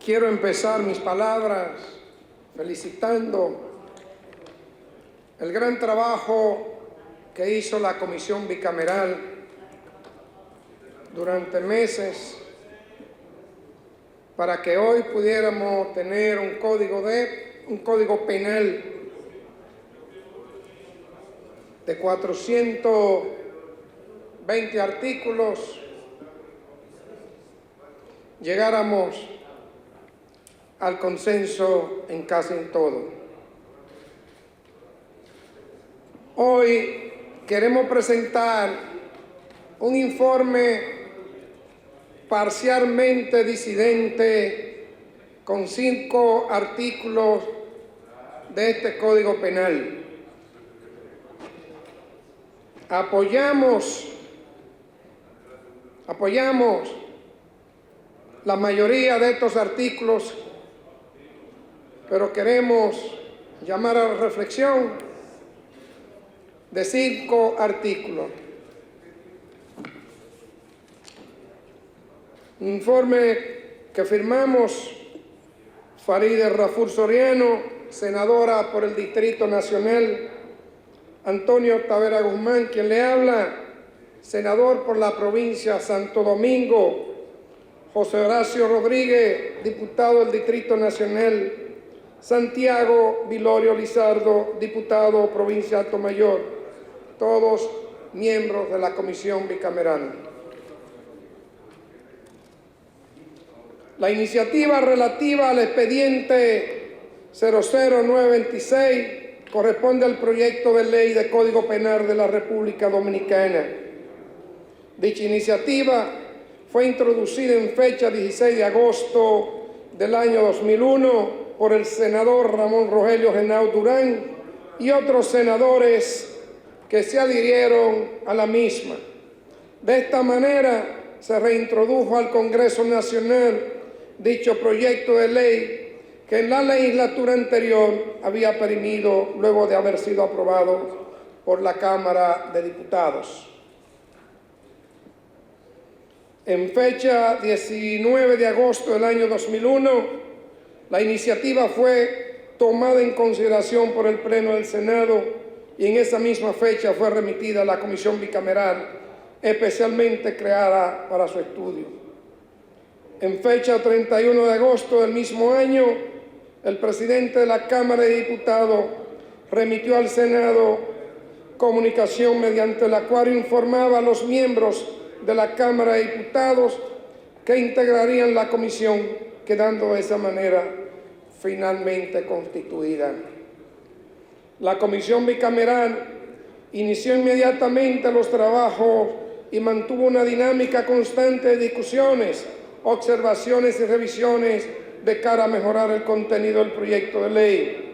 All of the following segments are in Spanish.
Quiero empezar mis palabras felicitando el gran trabajo que hizo la Comisión Bicameral durante meses para que hoy pudiéramos tener un código penal de 420 artículos, llegáramos al consenso en casi todo. Hoy queremos presentar un informe parcialmente disidente con 5 artículos de este Código Penal. Apoyamos la mayoría de estos artículos, pero queremos llamar a la reflexión de 5 artículos. Un informe que firmamos Farideh Raful Soriano, senadora por el Distrito Nacional, Antonio Tavera Guzmán, quien le habla, senador por la provincia de Santo Domingo, José Horacio Rodríguez, diputado del Distrito Nacional, Santiago Vilorio Lizardo, diputado provincia de Altomayor, todos miembros de la Comisión Bicameral. La iniciativa relativa al expediente 00926 corresponde al proyecto de ley de Código Penal de la República Dominicana. Dicha iniciativa fue introducida en fecha 16 de agosto del año 2001 por el senador Ramón Rogelio Genao Durán y otros senadores que se adhirieron a la misma. De esta manera se reintrodujo al Congreso Nacional dicho proyecto de ley que en la legislatura anterior había perimido luego de haber sido aprobado por la Cámara de Diputados. En fecha 19 de agosto del año 2001, la iniciativa fue tomada en consideración por el Pleno del Senado y en esa misma fecha fue remitida a la Comisión Bicameral, especialmente creada para su estudio. En fecha 31 de agosto del mismo año, el presidente de la Cámara de Diputados remitió al Senado comunicación mediante la cual informaba a los miembros de la Cámara de Diputados que integrarían la comisión, quedando de esa manera finalmente constituida. La Comisión Bicameral inició inmediatamente los trabajos y mantuvo una dinámica constante de discusiones, observaciones y revisiones de cara a mejorar el contenido del proyecto de ley.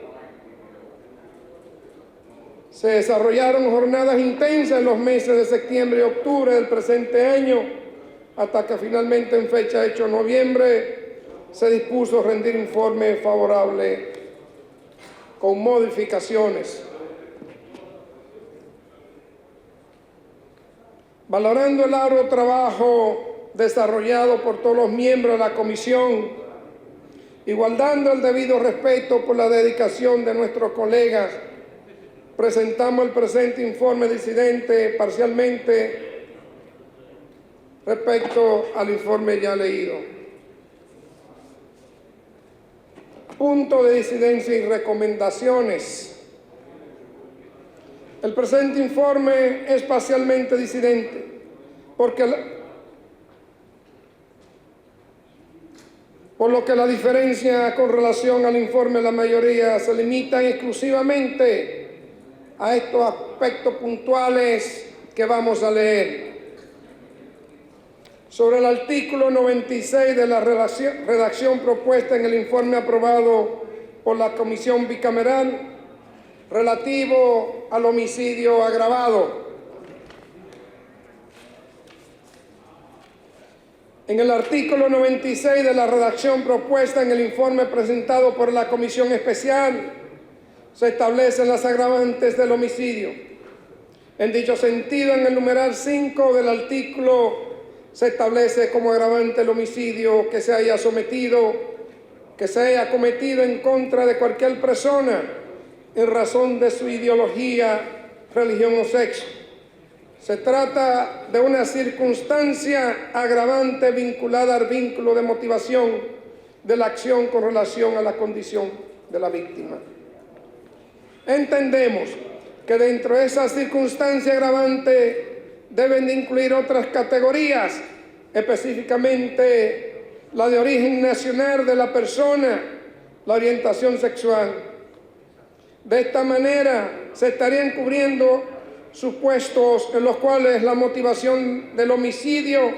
Se desarrollaron jornadas intensas en los meses de septiembre y octubre del presente año, hasta que finalmente en fecha de 8 de noviembre se dispuso rendir informe favorable con modificaciones. Valorando el arduo trabajo desarrollado por todos los miembros de la comisión y guardando el debido respeto por la dedicación de nuestros colegas, presentamos el presente informe disidente parcialmente respecto al informe ya leído. Punto de disidencia y recomendaciones. El presente informe es parcialmente disidente por lo que la diferencia con relación al informe de la mayoría se limita exclusivamente a estos aspectos puntuales que vamos a leer. Sobre el artículo 96 de la redacción propuesta en el informe aprobado por la Comisión Bicameral relativo al homicidio agravado. En el artículo 96 de la redacción propuesta en el informe presentado por la Comisión Especial se establecen las agravantes del homicidio. En dicho sentido, en el numeral 5 del artículo se establece como agravante el homicidio que se haya sometido que se haya cometido en contra de cualquier persona en razón de su ideología, religión o sexo. Se trata de una circunstancia agravante vinculada al vínculo de motivación de la acción con relación a la condición de la víctima. Entendemos que dentro de esa circunstancia agravante deben de incluir otras categorías, específicamente la de origen nacional de la persona, la orientación sexual. De esta manera se estarían cubriendo supuestos en los cuales la motivación del homicidio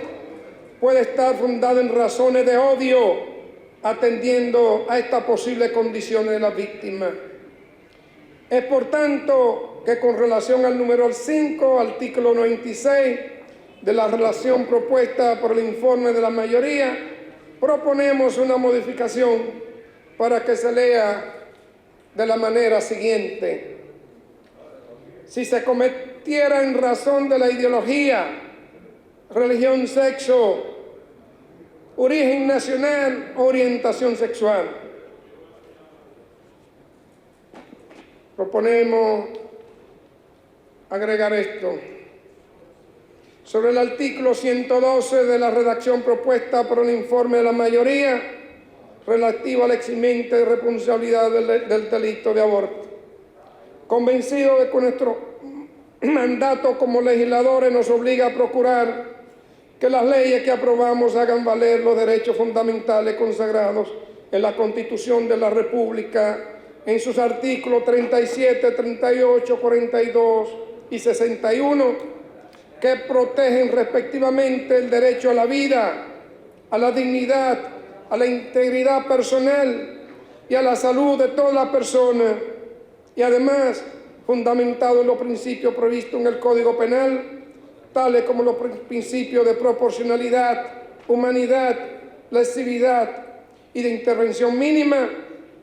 puede estar fundada en razones de odio, atendiendo a esta posible condición de la víctima. Es por tanto que con relación al número 5, artículo 96 de la relación propuesta por el informe de la mayoría, proponemos una modificación para que se lea de la manera siguiente. Si se cometiera en razón de la ideología, religión, sexo, origen nacional o orientación sexual. Proponemos agregar esto. Sobre el artículo 112 de la redacción propuesta por el informe de la mayoría, relativo al eximente de responsabilidad del delito de aborto. Convencido de que nuestro mandato como legisladores nos obliga a procurar que las leyes que aprobamos hagan valer los derechos fundamentales consagrados en la Constitución de la República, en sus artículos 37, 38, 42 y 61, que protegen respectivamente el derecho a la vida, a la dignidad, a la integridad personal y a la salud de toda la persona, y además fundamentado en los principios previstos en el Código Penal, tales como los principios de proporcionalidad, humanidad, lesividad y de intervención mínima,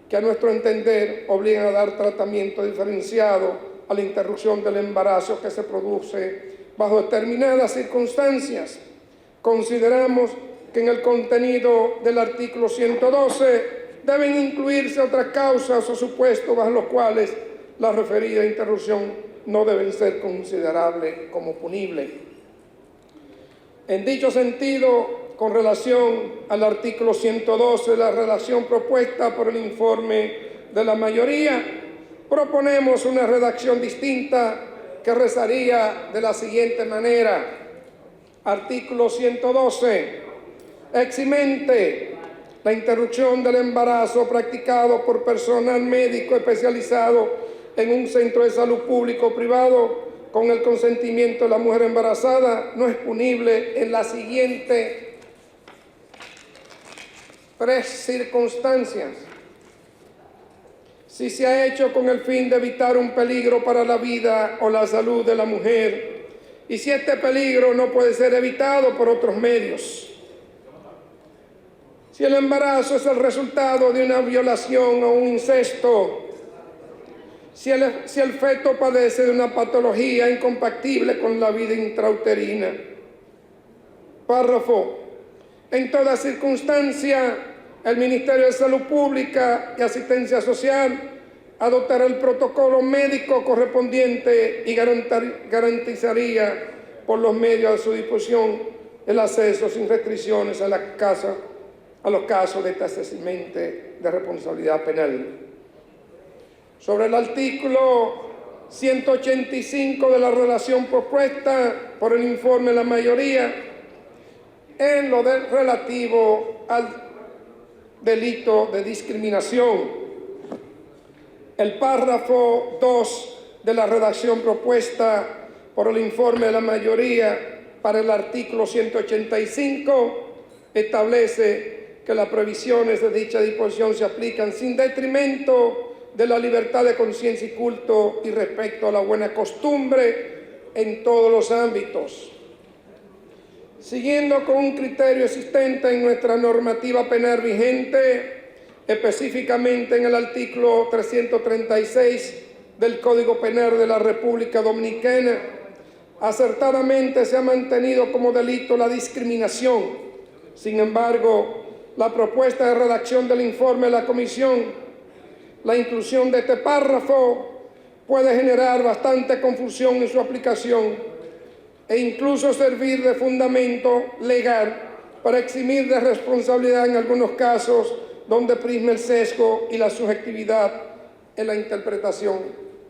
que a nuestro entender obligan a dar tratamiento diferenciado a la interrupción del embarazo que se produce bajo determinadas circunstancias. Consideramos que en el contenido del artículo 112 deben incluirse otras causas o supuestos bajo los cuales la referida interrupción no deben ser considerables como punibles. En dicho sentido, con relación al artículo 112 de la redacción propuesta por el informe de la mayoría, proponemos una redacción distinta que rezaría de la siguiente manera. Artículo 112. Eximente la interrupción del embarazo practicado por personal médico especializado en un centro de salud público o privado con el consentimiento de la mujer embarazada no es punible en las siguientes 3 circunstancias. Si se ha hecho con el fin de evitar un peligro para la vida o la salud de la mujer, y si este peligro no puede ser evitado por otros medios. Si el embarazo es el resultado de una violación o un incesto, si el feto padece de una patología incompatible con la vida intrauterina. Párrafo. En toda circunstancia, el Ministerio de Salud Pública y Asistencia Social adoptará el protocolo médico correspondiente y garantizaría por los medios a su disposición el acceso sin restricciones a los casos de este eximente de responsabilidad penal. Sobre el artículo 185 de la redacción propuesta por el informe de la mayoría, en lo relativo al delito de discriminación, el párrafo 2 de la redacción propuesta por el informe de la mayoría para el artículo 185 establece que las previsiones de dicha disposición se aplican sin detrimento de la libertad de conciencia y culto y respecto a la buena costumbre en todos los ámbitos. Siguiendo con un criterio existente en nuestra normativa penal vigente, específicamente en el artículo 336 del Código Penal de la República Dominicana, acertadamente se ha mantenido como delito la discriminación. Sin embargo, la propuesta de redacción del informe de la comisión, la inclusión de este párrafo puede generar bastante confusión en su aplicación e incluso servir de fundamento legal para eximir de responsabilidad en algunos casos donde prisma el sesgo y la subjetividad en la interpretación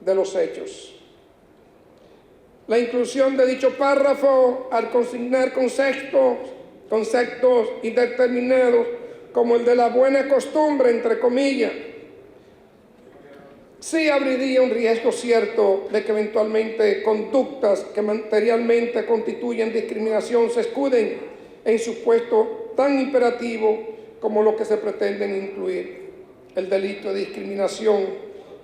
de los hechos. La inclusión de dicho párrafo, al consignar conceptos indeterminados como el de la buena costumbre, entre comillas, sí abriría un riesgo cierto de que eventualmente conductas que materialmente constituyen discriminación se escuden en supuesto tan imperativo como lo que se pretenden incluir. El delito de discriminación,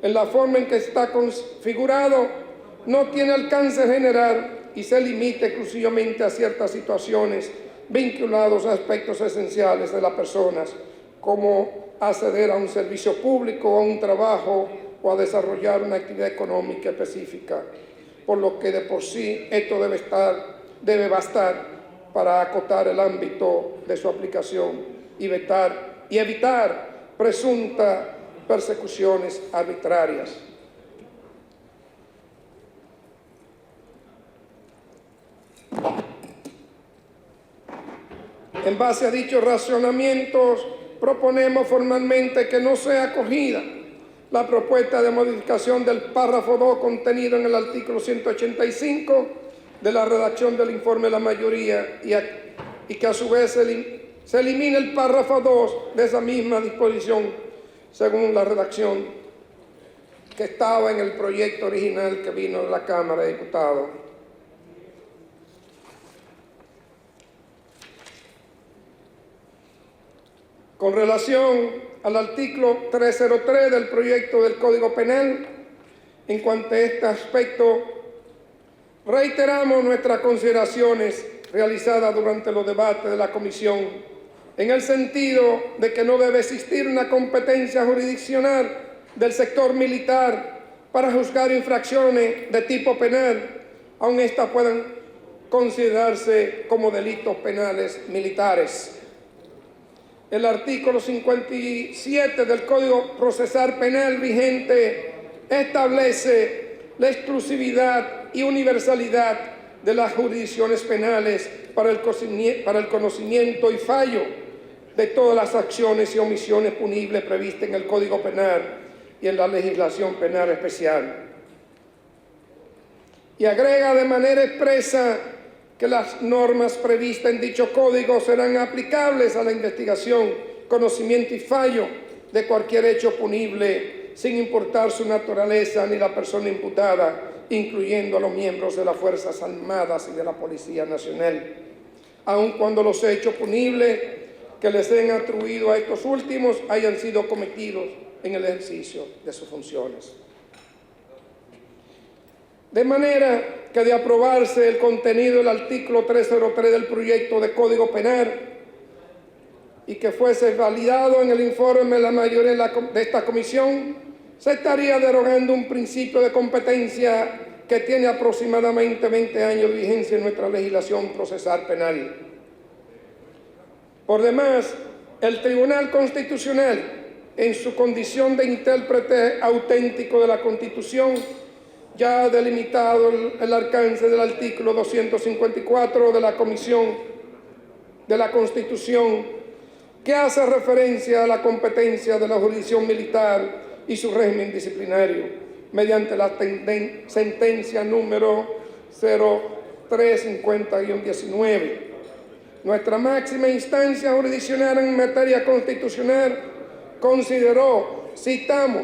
en la forma en que está configurado, no tiene alcance general y se limita exclusivamente a ciertas situaciones vinculadas a aspectos esenciales de las personas, como acceder a un servicio público, a un trabajo o a desarrollar una actividad económica específica, por lo que de por sí esto debe bastar para acotar el ámbito de su aplicación y evitar presuntas persecuciones arbitrarias. En base a dichos razonamientos, proponemos formalmente que no sea acogida la propuesta de modificación del párrafo 2 contenido en el artículo 185 de la redacción del informe de la mayoría y que a su vez se elimine el párrafo 2 de esa misma disposición según la redacción que estaba en el proyecto original que vino de la Cámara de Diputados. Con relación al artículo 303 del proyecto del Código Penal, en cuanto a este aspecto, reiteramos nuestras consideraciones realizadas durante los debates de la Comisión, en el sentido de que no debe existir una competencia jurisdiccional del sector militar para juzgar infracciones de tipo penal, aun éstas puedan considerarse como delitos penales militares. El artículo 57 del Código Procesal Penal vigente establece la exclusividad y universalidad de las jurisdicciones penales para el conocimiento y fallo de todas las acciones y omisiones punibles previstas en el Código Penal y en la legislación penal especial. Y agrega de manera expresa que las normas previstas en dicho código serán aplicables a la investigación, conocimiento y fallo de cualquier hecho punible, sin importar su naturaleza ni la persona imputada, incluyendo a los miembros de las Fuerzas Armadas y de la Policía Nacional, aun cuando los hechos punibles que les sean atribuidos a estos últimos hayan sido cometidos en el ejercicio de sus funciones. De manera que de aprobarse el contenido del artículo 303 del proyecto de Código Penal y que fuese validado en el informe de la mayoría de esta comisión, se estaría derogando un principio de competencia que tiene aproximadamente 20 años de vigencia en nuestra legislación procesal penal. Por demás, el Tribunal Constitucional, en su condición de intérprete auténtico de la Constitución, ya ha delimitado el alcance del artículo 254 de la Comisión de la Constitución, que hace referencia a la competencia de la jurisdicción militar y su régimen disciplinario, mediante la sentencia número 0350-19. Nuestra máxima instancia jurisdiccional en materia constitucional consideró, citamos,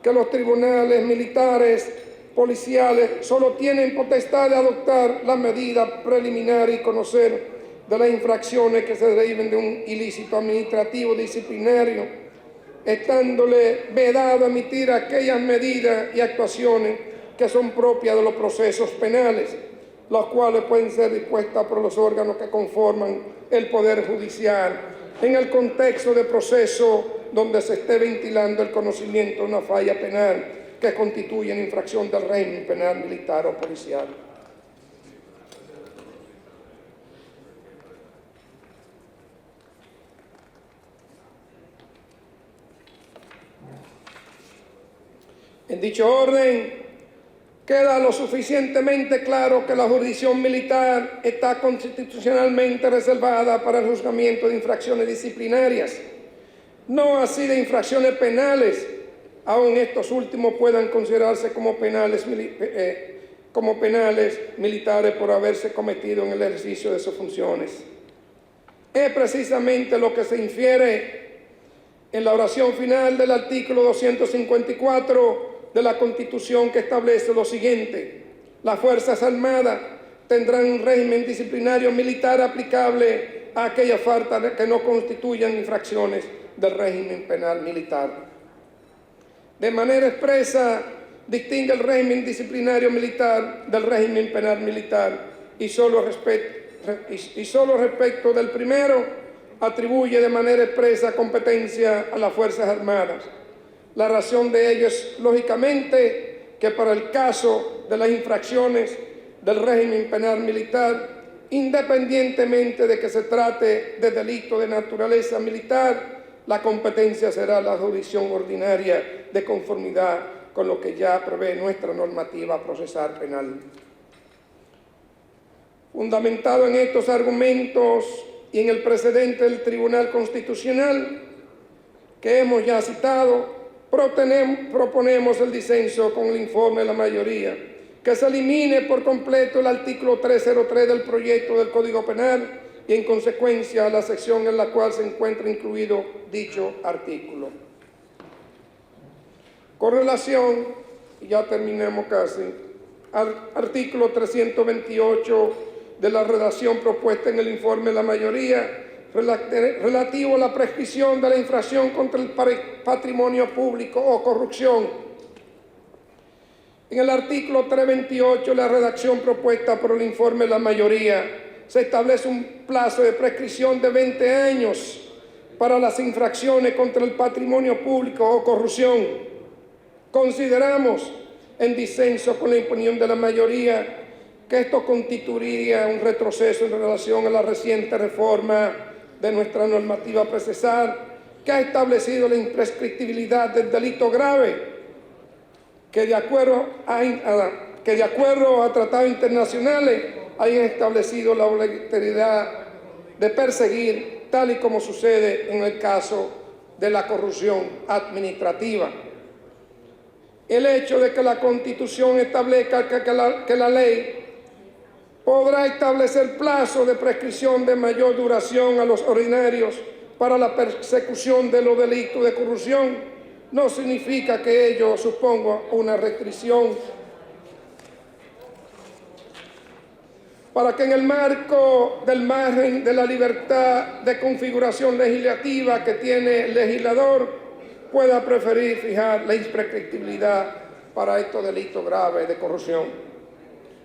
que los tribunales militares policiales solo tienen potestad de adoptar las medidas preliminares y conocer de las infracciones que se deriven de un ilícito administrativo disciplinario, estándole vedado emitir aquellas medidas y actuaciones que son propias de los procesos penales, las cuales pueden ser dispuestas por los órganos que conforman el Poder Judicial en el contexto de proceso donde se esté ventilando el conocimiento de una falla penal que constituyen infracción del régimen penal militar o policial. En dicho orden, queda lo suficientemente claro que la jurisdicción militar está constitucionalmente reservada para el juzgamiento de infracciones disciplinarias, no así de infracciones penales, aun estos últimos puedan considerarse como penales militares por haberse cometido en el ejercicio de sus funciones. Es precisamente lo que se infiere en la oración final del artículo 254 de la Constitución, que establece lo siguiente: las Fuerzas Armadas tendrán un régimen disciplinario militar aplicable a aquellas faltas que no constituyan infracciones del régimen penal militar. De manera expresa, distingue el régimen disciplinario militar del régimen penal militar y solo respecto del primero atribuye de manera expresa competencia a las Fuerzas Armadas. La razón de ello es, lógicamente, que para el caso de las infracciones del régimen penal militar, independientemente de que se trate de delito de naturaleza militar, la competencia será la jurisdicción ordinaria de conformidad con lo que ya prevé nuestra normativa procesal penal. Fundamentado en estos argumentos y en el precedente del Tribunal Constitucional que hemos ya citado, proponemos el disenso con el informe de la mayoría, que se elimine por completo el artículo 303 del proyecto del Código Penal y en consecuencia la sección en la cual se encuentra incluido dicho artículo. Con relación, y ya terminamos casi, al artículo 328 de la redacción propuesta en el informe de la mayoría, relativo a la prescripción de la infracción contra el patrimonio público o corrupción. En el artículo 328, la redacción propuesta por el informe de la mayoría, se establece un plazo de prescripción de 20 años para las infracciones contra el patrimonio público o corrupción. Consideramos, en disenso con la opinión de la mayoría, que esto constituiría un retroceso en relación a la reciente reforma de nuestra normativa procesal, que ha establecido la imprescriptibilidad del delito grave, que de acuerdo a tratados internacionales hayan establecido la obligatoriedad de perseguir, tal y como sucede en el caso de la corrupción administrativa. El hecho de que la Constitución establezca que la ley podrá establecer plazo de prescripción de mayor duración a los ordinarios para la persecución de los delitos de corrupción no significa que ello suponga una restricción para que en el marco del margen de la libertad de configuración legislativa que tiene el legislador pueda preferir fijar la imprescriptibilidad para estos delitos graves de corrupción.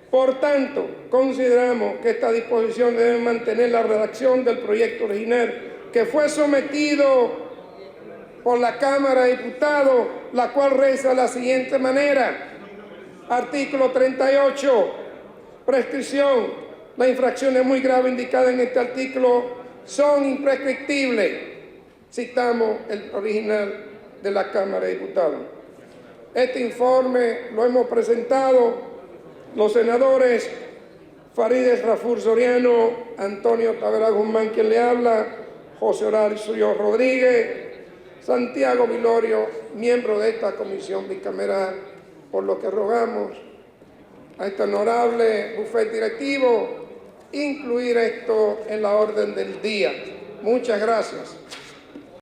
Por tanto, consideramos que esta disposición debe mantener la redacción del proyecto original que fue sometido por la Cámara de Diputados, la cual reza de la siguiente manera: artículo 38, prescripción. Las infracciones muy graves indicadas en este artículo son imprescriptibles. Citamos el original de la Cámara de Diputados. Este informe lo hemos presentado los senadores Farideh Raful Soriano, Antonio Tavera Guzmán, quien le habla, José Horacio Rodríguez, Santiago Vilorio, miembro de esta comisión bicameral, por lo que rogamos a este honorable bufete directivo incluir esto en la orden del día. Muchas gracias.